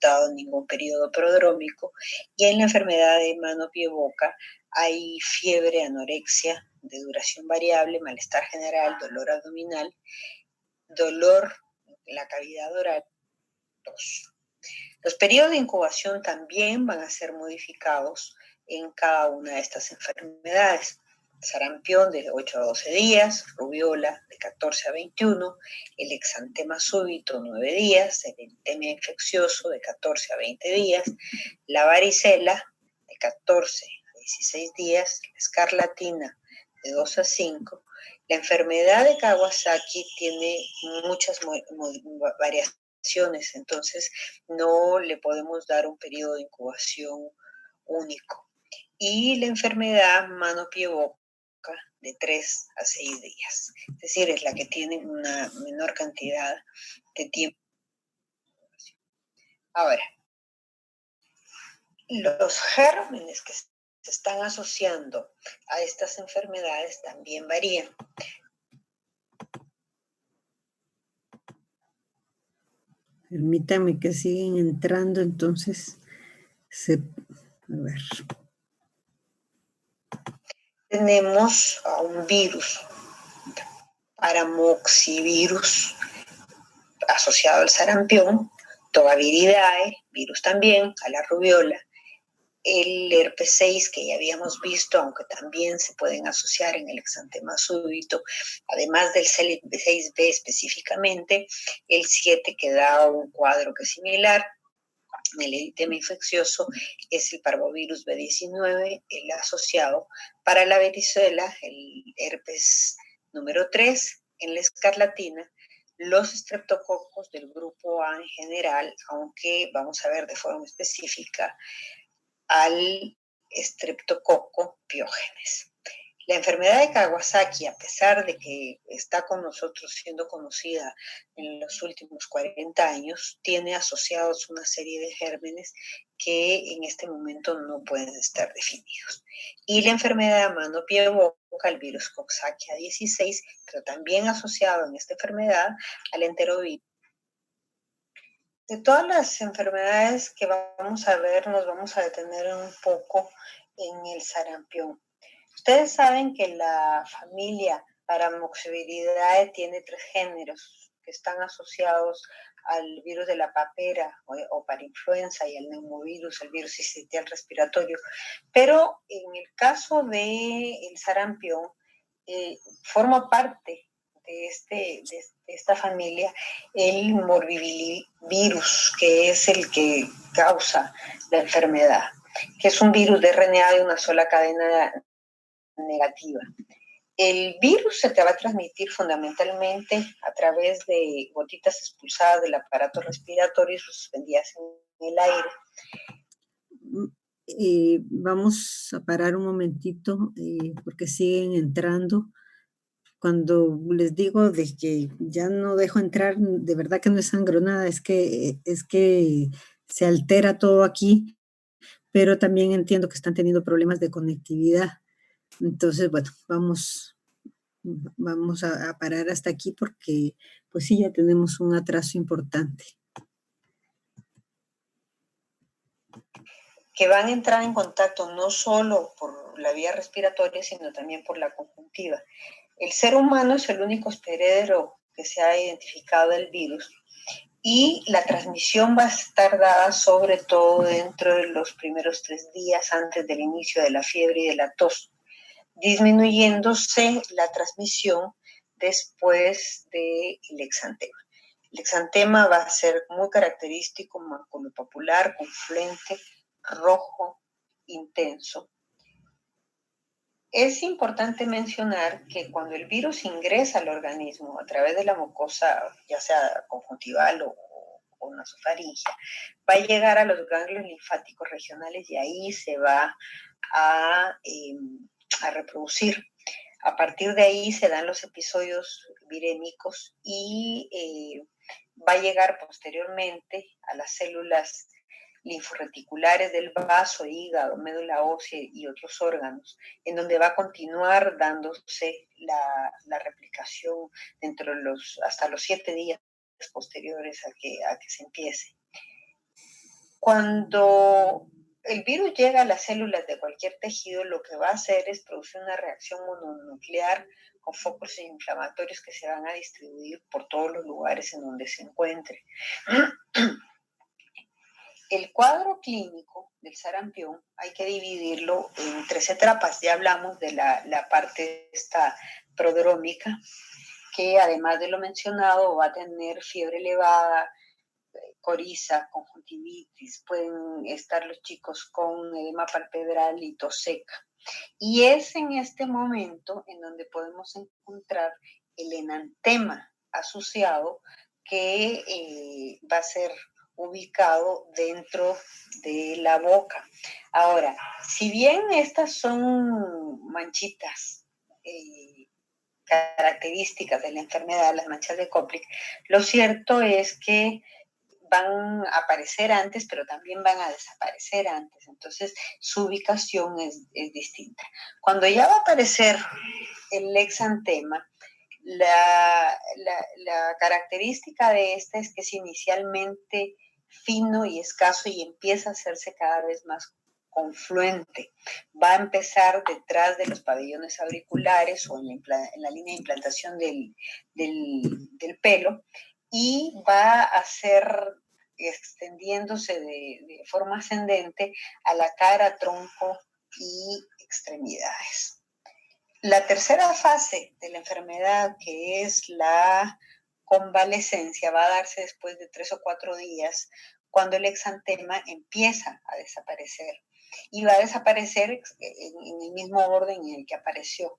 reportado ningún periodo prodrómico. Y en la enfermedad de mano, pie, boca hay fiebre, anorexia de duración variable, malestar general, dolor abdominal, dolor en la cavidad oral, tos. Los periodos de incubación también van a ser modificados en cada una de estas enfermedades. Sarampión de 8 a 12 días, rubiola de 14 a 21, el exantema súbito 9 días, el eritema infeccioso de 14 a 20 días, la varicela de 14 a 16 días, la escarlatina de 2 a 5. La enfermedad de Kawasaki tiene muchas variaciones, entonces no le podemos dar un periodo de incubación único. Y la enfermedad mano, pie, boca de 3 a 6 días. Es decir, es la que tiene una menor cantidad de tiempo. Ahora, los gérmenes que se están asociando a estas enfermedades también varían. Permítame que siguen entrando, entonces, a ver. Tenemos a un virus, paramoxivirus, asociado al sarampión, tobaviridae, virus también, a la rubiola, el herpes 6 que ya habíamos visto, aunque también se pueden asociar en el exantema súbito, además del 6B específicamente, el 7 que da un cuadro que es similar, el eritema infeccioso es el parvovirus B19, el asociado para la varicela, el herpes número 3, en la escarlatina, los estreptococos del grupo A en general, aunque vamos a ver de forma específica al estreptococo piógenes. La enfermedad de Kawasaki, a pesar de que está con nosotros siendo conocida en los últimos 40 años, tiene asociados una serie de gérmenes que en este momento no pueden estar definidos. Y la enfermedad de mano, pie, boca, el virus Coxsackia 16, pero también asociado en esta enfermedad al enterovirus. De todas las enfermedades que vamos a ver, nos vamos a detener un poco en el sarampión. Ustedes saben que la familia Paramoxiviridae tiene 3 géneros que están asociados al virus de la papera o parainfluenza y al neumovirus, el virus sincitial respiratorio. Pero en el caso del sarampión, forma parte de esta familia el morbillivirus, que es el que causa la enfermedad, que es un virus de RNA de una sola cadena negativa. El virus se te va a transmitir fundamentalmente a través de gotitas expulsadas del aparato respiratorio y suspendidas en el aire. Vamos a parar un momentito porque siguen entrando. Cuando les digo de que ya no dejo entrar, de verdad que no es sangro nada, es que se altera todo aquí, pero también entiendo que están teniendo problemas de conectividad. Entonces, bueno, vamos a parar hasta aquí porque, pues sí, ya tenemos un atraso importante. Que van a entrar en contacto no solo por la vía respiratoria, sino también por la conjuntiva. El ser humano es el único hospedero que se ha identificado del virus y la transmisión va a estar dada sobre todo dentro de los primeros 3 días antes del inicio de la fiebre y de la tos, disminuyéndose la transmisión después del exantema. El exantema va a ser muy característico, maculopapular, confluente, rojo, intenso. Es importante mencionar que cuando el virus ingresa al organismo a través de la mucosa, ya sea conjuntival o nasofaringia, va a llegar a los ganglios linfáticos regionales y ahí se va a reproducir. A partir de ahí se dan los episodios virémicos y va a llegar posteriormente a las células linforreticulares del vaso, hígado, médula ósea y otros órganos, en donde va a continuar dándose la replicación hasta los 7 días posteriores a que se empiece. Cuando el virus llega a las células de cualquier tejido, lo que va a hacer es producir una reacción mononuclear con focos inflamatorios que se van a distribuir por todos los lugares en donde se encuentre. El cuadro clínico del sarampión hay que dividirlo en 3 etapas. Ya hablamos de la parte esta prodrómica, que además de lo mencionado va a tener fiebre elevada, coriza, conjuntivitis, pueden estar los chicos con edema palpebral y tos seca. Y es en este momento en donde podemos encontrar el enantema asociado que va a ser ubicado dentro de la boca. Ahora, si bien estas son manchitas características de la enfermedad, las manchas de Koplik, lo cierto es que van a aparecer antes, pero también van a desaparecer antes. Entonces, su ubicación es distinta. Cuando ya va a aparecer el exantema, la característica de este es que es inicialmente fino y escaso y empieza a hacerse cada vez más confluente. Va a empezar detrás de los pabellones auriculares o en la línea de implantación del pelo y va a ser extendiéndose de forma ascendente a la cara, tronco y extremidades. La tercera fase de la enfermedad, que es la convalecencia, va a darse después de 3 o 4 días, cuando el exantema empieza a desaparecer. Y va a desaparecer en el mismo orden en el que apareció.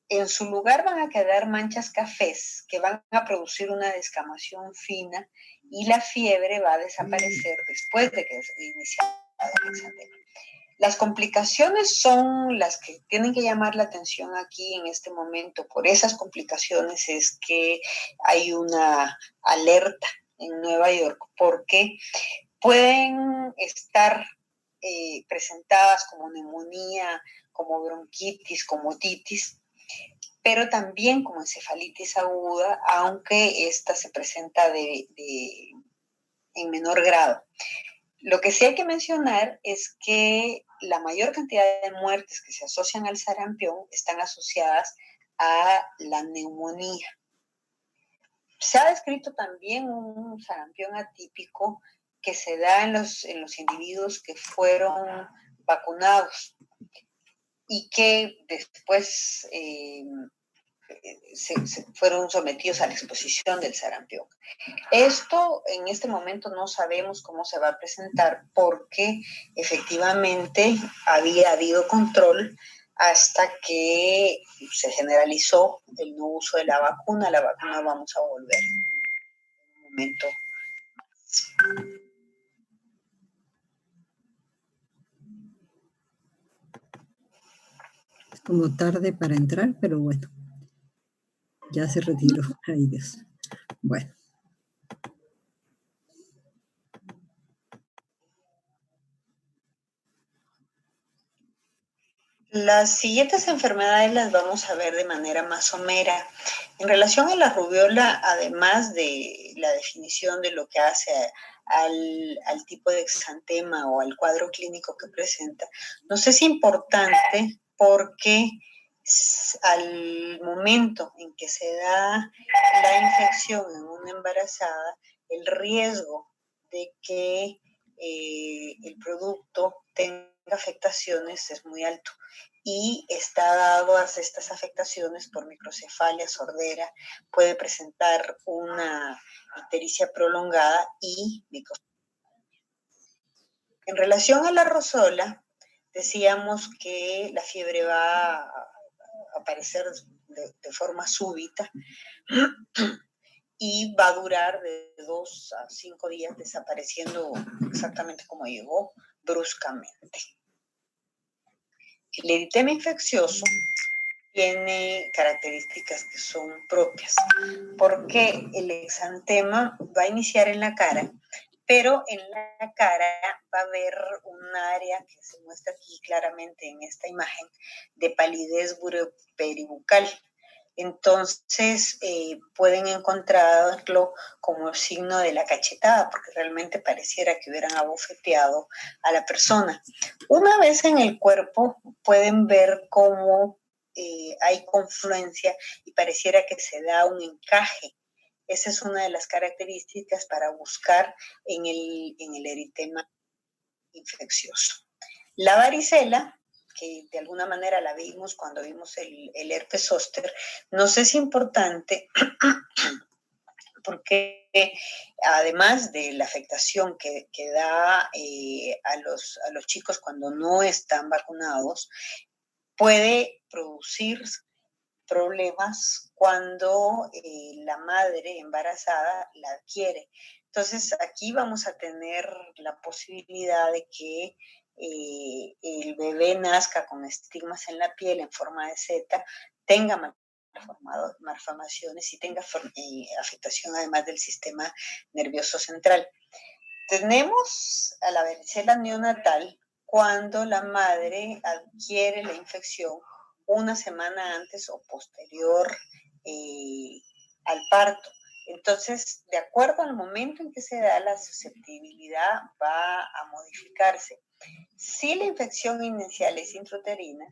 En su lugar van a quedar manchas cafés que van a producir una descamación fina y la fiebre va a desaparecer después de que inicia el exantema. Las complicaciones son las que tienen que llamar la atención aquí en este momento. Por esas complicaciones es que hay una alerta en Nueva York porque pueden estar presentadas como neumonía, como bronquitis, como otitis, pero también como encefalitis aguda, aunque esta se presenta en menor grado. Lo que sí hay que mencionar es que la mayor cantidad de muertes que se asocian al sarampión están asociadas a la neumonía. Se ha descrito también un sarampión atípico que se da en los individuos que fueron vacunados y que después se fueron sometidos a la exposición del sarampión. Esto en este momento no sabemos cómo se va a presentar porque efectivamente había habido control hasta que se generalizó el no uso de la vacuna. La vacuna vamos a volver en un momento. Es como tarde para entrar, pero bueno, ya se retiró. Ay, Dios. Bueno. Las siguientes enfermedades las vamos a ver de manera más somera. En relación a la rubiola, además de la definición de lo que hace al tipo de exantema o al cuadro clínico que presenta, nos es importante porque al momento en que se da la infección en una embarazada, el riesgo de que el producto tenga afectaciones es muy alto y está dado a estas afectaciones por microcefalia, sordera, puede presentar una ictericia prolongada y microcefalia. En relación a la rosola, decíamos que la fiebre va a aparecer de forma súbita y va a durar de 2 a 5 días desapareciendo exactamente como llegó, bruscamente. El eritema infeccioso tiene características que son propias, porque el exantema va a iniciar en la cara, pero en la cara va a haber un área que se muestra aquí claramente en esta imagen de palidez peribucal. Entonces pueden encontrarlo como signo de la cachetada, porque realmente pareciera que hubieran abofeteado a la persona. Una vez en el cuerpo pueden ver cómo hay confluencia y pareciera que se da un encaje. Esa es una de las características para buscar en el eritema infeccioso. La varicela, que de alguna manera la vimos cuando vimos el herpes zóster, nos es importante porque además de la afectación que da a los chicos cuando no están vacunados, puede producir problemas cuando la madre embarazada la adquiere. Entonces aquí vamos a tener la posibilidad de que el bebé nazca con estigmas en la piel en forma de Z, tenga malformaciones y tenga afectación además del sistema nervioso central. Tenemos a la varicela neonatal cuando la madre adquiere la infección una semana antes o posterior al parto. Entonces, de acuerdo al momento en que se da, la susceptibilidad va a modificarse. Si la infección inicial es intrauterina,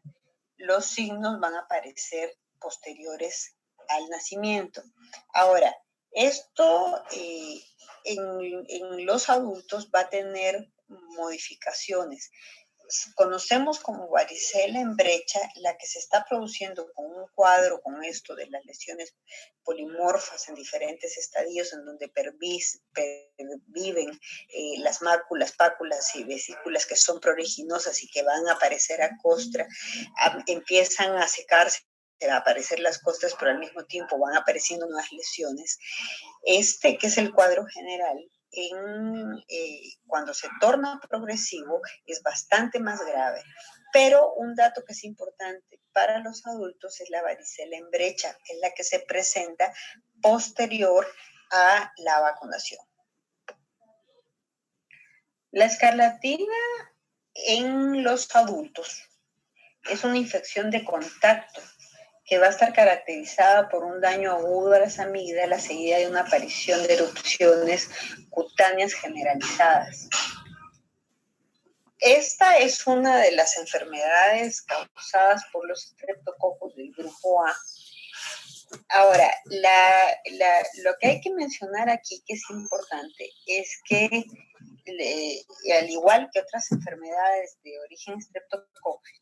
los signos van a aparecer posteriores al nacimiento. Ahora, esto en los adultos va a tener modificaciones. Conocemos como varicela en brecha, la que se está produciendo con un cuadro con esto de las lesiones polimorfas en diferentes estadios en donde perviven las máculas, páculas y vesículas que son pruriginosas y que van a aparecer a costra, empiezan a secarse, a aparecer las costras, pero al mismo tiempo van apareciendo nuevas lesiones. Este, que es el cuadro general, cuando se torna progresivo es bastante más grave. Pero un dato que es importante para los adultos es la varicela en brecha, que es la que se presenta posterior a la vacunación. La escarlatina en los adultos es una infección de contacto que va a estar caracterizada por un daño agudo a las amígdalas seguida de una aparición de erupciones cutáneas generalizadas. Esta es una de las enfermedades causadas por los estreptococos del grupo A. Ahora, lo que hay que mencionar aquí que es importante es que, al igual que otras enfermedades de origen estreptocócico,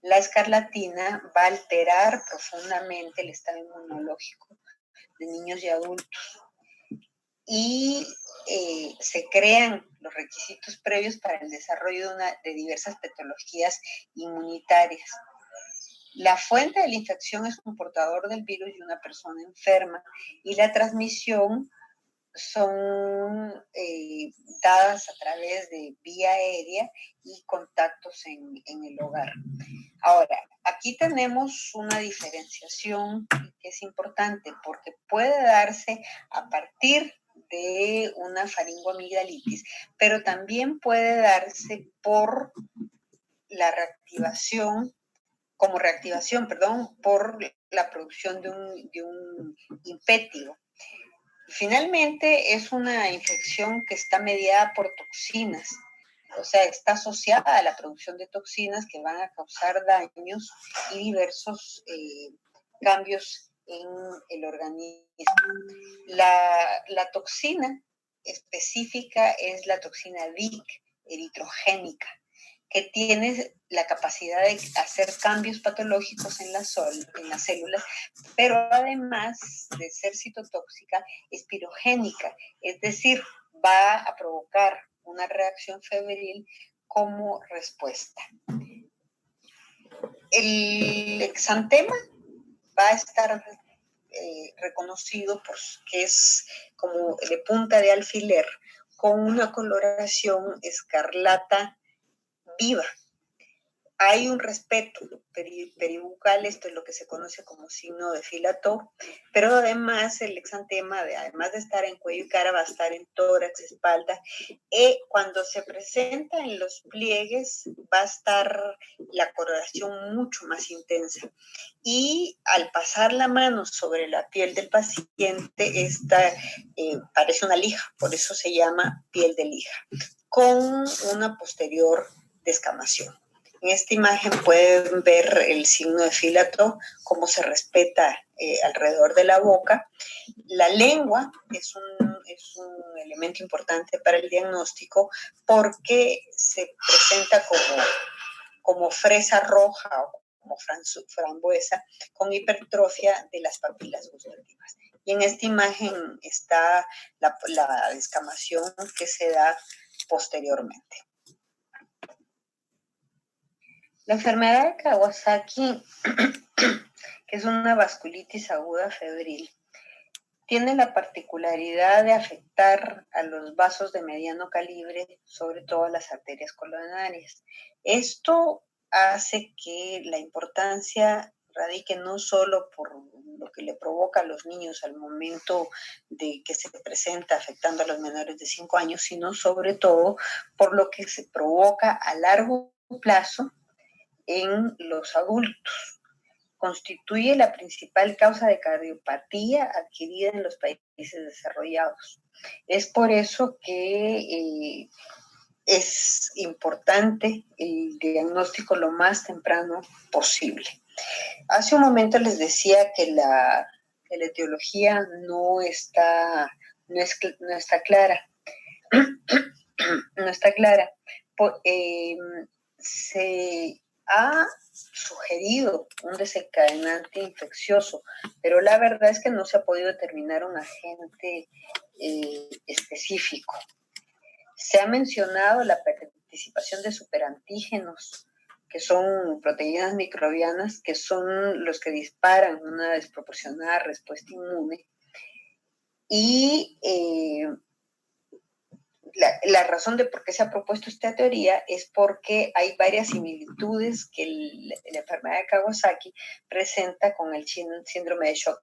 la escarlatina va a alterar profundamente el estado inmunológico de niños y adultos y se crean los requisitos previos para el desarrollo de diversas patologías inmunitarias. La fuente de la infección es un portador del virus y una persona enferma, y la transmisión son dadas a través de vía aérea y contactos en el hogar. Ahora, aquí tenemos una diferenciación que es importante porque puede darse a partir de una faringoamigdalitis, pero también puede darse por la reactivación, por la producción de un impétigo. Finalmente, es una infección que está mediada por toxinas, o sea, está asociada a la producción de toxinas que van a causar daños y diversos cambios en el organismo. La toxina específica es la toxina DIC, eritrogénica, que tiene la capacidad de hacer cambios patológicos en las células, pero además de ser citotóxica, es pirogénica, es decir, va a provocar una reacción febril como respuesta. El exantema va a estar reconocido porque es como de punta de alfiler, con una coloración escarlata viva. hay un respeto peribucal, esto es lo que se conoce como signo de filato, pero además el exantema, además de estar en cuello y cara, va a estar en tórax, espalda, y cuando se presenta en los pliegues va a estar la coloración mucho más intensa. Y al pasar la mano sobre la piel del paciente, esta parece una lija, por eso se llama piel de lija, con una posterior descamación. En esta imagen pueden ver el signo de filato, cómo se respeta alrededor de la boca. La lengua es un elemento importante para el diagnóstico porque se presenta como fresa roja o como frambuesa con hipertrofia de las papilas gustativas. Y en esta imagen está la descamación que se da posteriormente. La enfermedad de Kawasaki, que es una vasculitis aguda febril, tiene la particularidad de afectar a los vasos de mediano calibre, sobre todo a las arterias coronarias. Esto hace que la importancia radique no solo por lo que le provoca a los niños al momento de que se presenta afectando a los menores de 5 años, sino sobre todo por lo que se provoca a largo plazo en los adultos. Constituye la principal causa de cardiopatía adquirida en los países desarrollados. Es por eso que es importante el diagnóstico lo más temprano posible. Hace un momento les decía que la etiología no está clara. No está clara. Se ha sugerido un desencadenante infeccioso, pero la verdad es que no se ha podido determinar un agente específico. Se ha mencionado la participación de superantígenos, que son proteínas microbianas, que son los que disparan una desproporcionada respuesta inmune. Y la razón de por qué se ha propuesto esta teoría es porque hay varias similitudes que la enfermedad de Kawasaki presenta con el síndrome de shock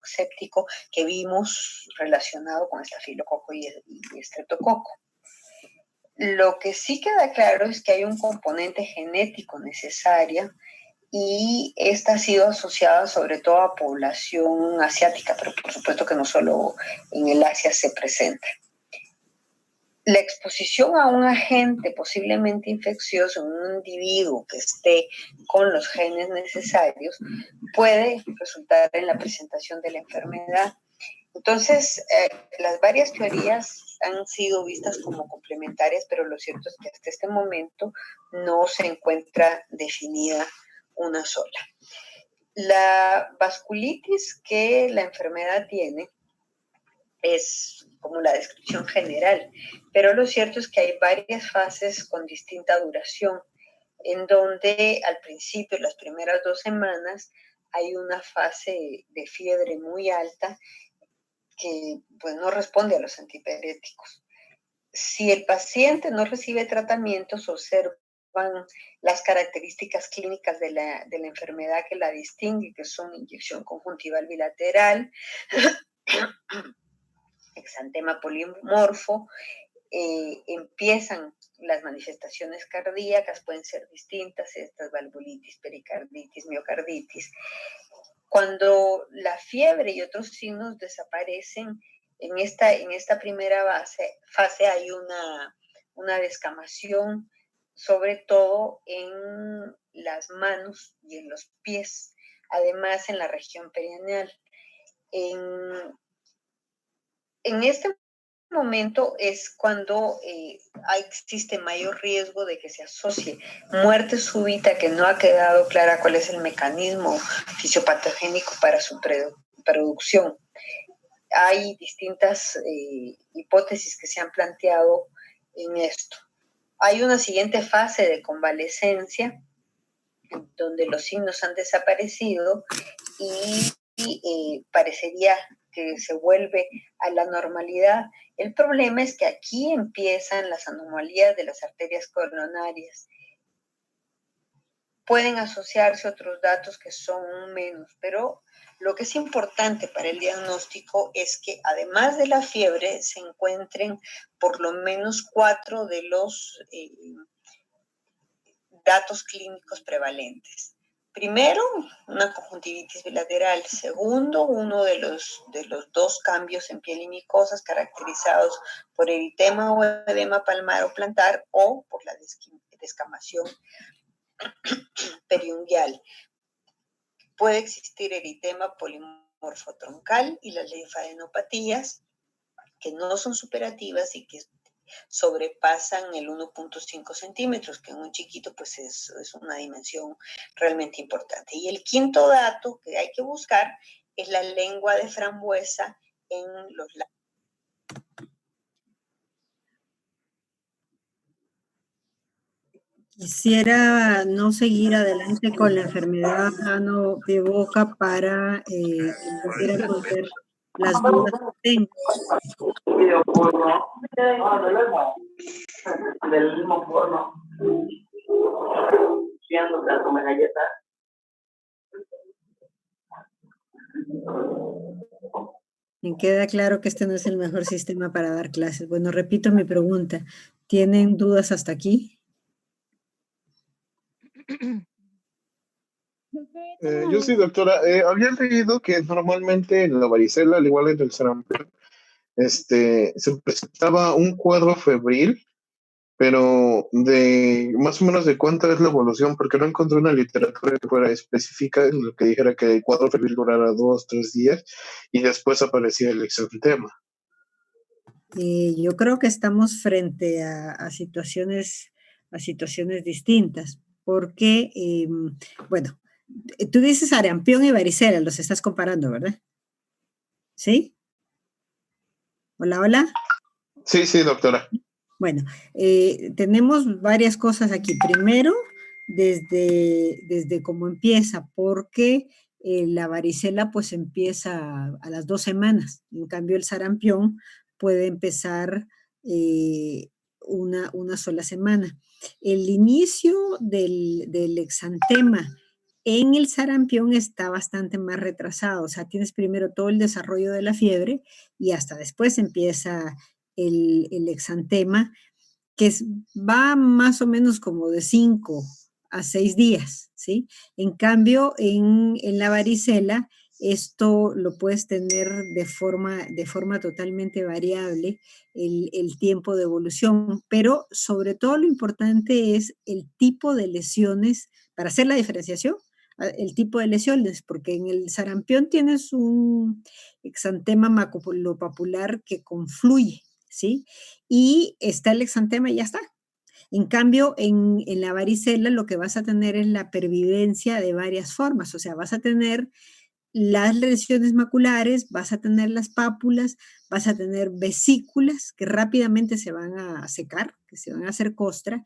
séptico que vimos relacionado con estafilococo y estreptococo. Lo que sí queda claro es que hay un componente genético necesario y esta ha sido asociada sobre todo a población asiática, pero por supuesto que no solo en el Asia se presenta. La exposición a un agente posiblemente infeccioso en un individuo que esté con los genes necesarios puede resultar en la presentación de la enfermedad. Entonces, las varias teorías han sido vistas como complementarias, pero lo cierto es que hasta este momento no se encuentra definida una sola. La vasculitis que la enfermedad tiene es como la descripción general, pero lo cierto es que hay varias fases con distinta duración, en donde al principio, las primeras 2 semanas, hay una fase de fiebre muy alta que pues, no responde a los antipiréticos. Si el paciente no recibe tratamiento, se observan las características clínicas de la enfermedad que la distingue, que son inyección conjuntival bilateral, exantema polimorfo, empiezan las manifestaciones cardíacas, pueden ser distintas, estas valvulitis, pericarditis, miocarditis. Cuando la fiebre y otros signos desaparecen, en esta primera fase hay una descamación, sobre todo en las manos y en los pies, además en la región perineal. En este momento es cuando existe mayor riesgo de que se asocie muerte súbita, que no ha quedado clara cuál es el mecanismo fisiopatogénico para su producción. Hay distintas hipótesis que se han planteado en esto. Hay una siguiente fase de convalescencia, donde los signos han desaparecido y parecería que se vuelve a la normalidad. El problema es que aquí empiezan las anomalías de las arterias coronarias pueden asociarse otros datos que son menos, pero lo que es importante para el diagnóstico es que además de la fiebre se encuentren por lo menos 4 de los datos clínicos prevalentes. Primero, una conjuntivitis bilateral. Segundo, uno de los 2 cambios en piel y mucosas caracterizados por eritema o edema palmar o plantar o por la descamación periungual. Puede existir eritema polimorfo troncal y las linfadenopatías que no son superativas y que sobrepasan el 1.5 centímetros, que en un chiquito pues es una dimensión realmente importante. Y el quinto dato que hay que buscar es la lengua de frambuesa en los labios. Quisiera no seguir adelante con la enfermedad mano de boca para que pudiera resolver las dudas que tengo. Del mismo porno. Me queda claro que este no es el mejor sistema para dar clases. Bueno, repito mi pregunta. ¿Tienen dudas hasta aquí? Yo sí, doctora. Había leído que normalmente en la varicela, al igual que en el sarampión, se presentaba un cuadro febril, pero de más o menos de cuánta es la evolución, porque no encontré una literatura que fuera específica en lo que dijera que el cuadro febril durara 2, 3 días y después aparecía el exantema. Yo creo que estamos frente a situaciones distintas, porque, bueno, tú dices sarampión y varicela, los estás comparando, ¿verdad? ¿Sí? Hola, hola. Sí, sí, doctora. Bueno, tenemos varias cosas aquí. Primero, desde cómo empieza, porque la varicela pues empieza a las 2 semanas. En cambio, el sarampión puede empezar una sola semana. El inicio del exantema en el sarampión está bastante más retrasado. O sea, tienes primero todo el desarrollo de la fiebre y hasta después empieza el exantema, que va más o menos como de 5 a 6 días, ¿sí? En cambio, en la varicela, esto lo puedes tener de forma totalmente variable, el tiempo de evolución, pero sobre todo lo importante es el tipo de lesiones, para hacer la diferenciación, el tipo de lesiones, porque en el sarampión tienes un exantema maculopapular que confluye, ¿sí? Y está el exantema y ya está. En cambio, en la varicela lo que vas a tener es la pervivencia de varias formas, o sea, vas a tener las lesiones maculares, vas a tener las pápulas, vas a tener vesículas que rápidamente se van a secar, que se van a hacer costra,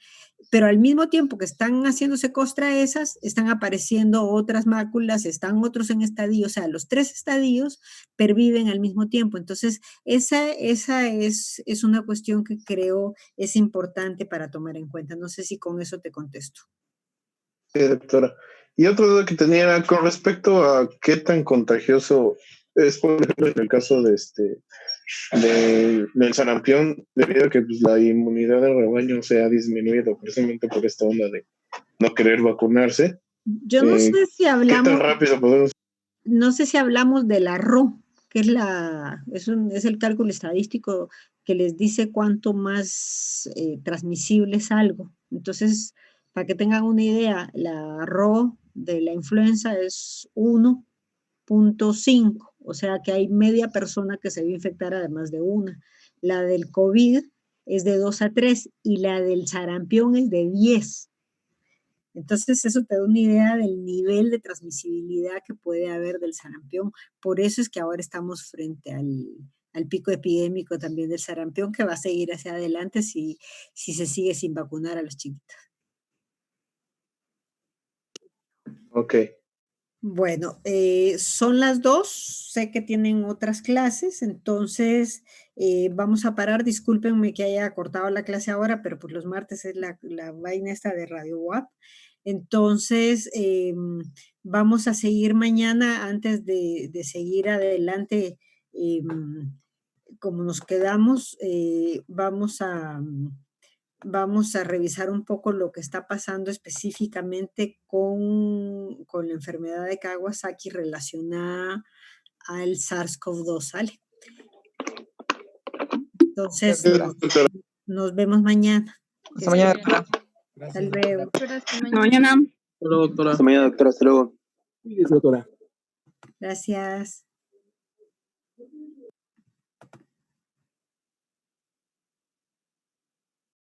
pero al mismo tiempo que están haciéndose costra esas, están apareciendo otras máculas, están otros en estadio, o sea, los 3 estadios perviven al mismo tiempo. Entonces, esa es una cuestión que creo es importante para tomar en cuenta. No sé si con eso te contesto. Sí, doctora. Y otra duda que tenía era con respecto a qué tan contagioso es, por ejemplo, en el caso del sarampión, debido a que pues, la inmunidad del rebaño se ha disminuido precisamente por esta onda de no querer vacunarse. Yo no sé si ¿Qué hablamos, tan rápido podemos? no sé si hablamos de la RO, que es el cálculo estadístico que les dice cuánto más transmisible es algo. Entonces, para que tengan una idea, la RO de la influenza es 1.5, o sea que hay media persona que se va a infectar además de una. La del COVID es de 2 a 3 y la del sarampión es de 10. Entonces, eso te da una idea del nivel de transmisibilidad que puede haber del sarampión. Por eso es que ahora estamos frente al pico epidémico también del sarampión, que va a seguir hacia adelante si se sigue sin vacunar a los chiquitos. Ok. Bueno, son las 2, sé que tienen otras clases, entonces vamos a parar. Discúlpenme que haya cortado la clase ahora, pero pues los martes es la vaina esta de Radio WAP. Entonces, vamos a seguir mañana antes de seguir adelante. Como nos quedamos, vamos a revisar un poco lo que está pasando específicamente con la enfermedad de Kawasaki relacionada al SARS-CoV-2, ¿sale? Entonces, nos vemos mañana. Hasta mañana, doctora. Hasta luego. Hasta mañana. Hasta luego, doctora. Hasta mañana, doctora. Hasta luego. Cuídese, doctora. Gracias.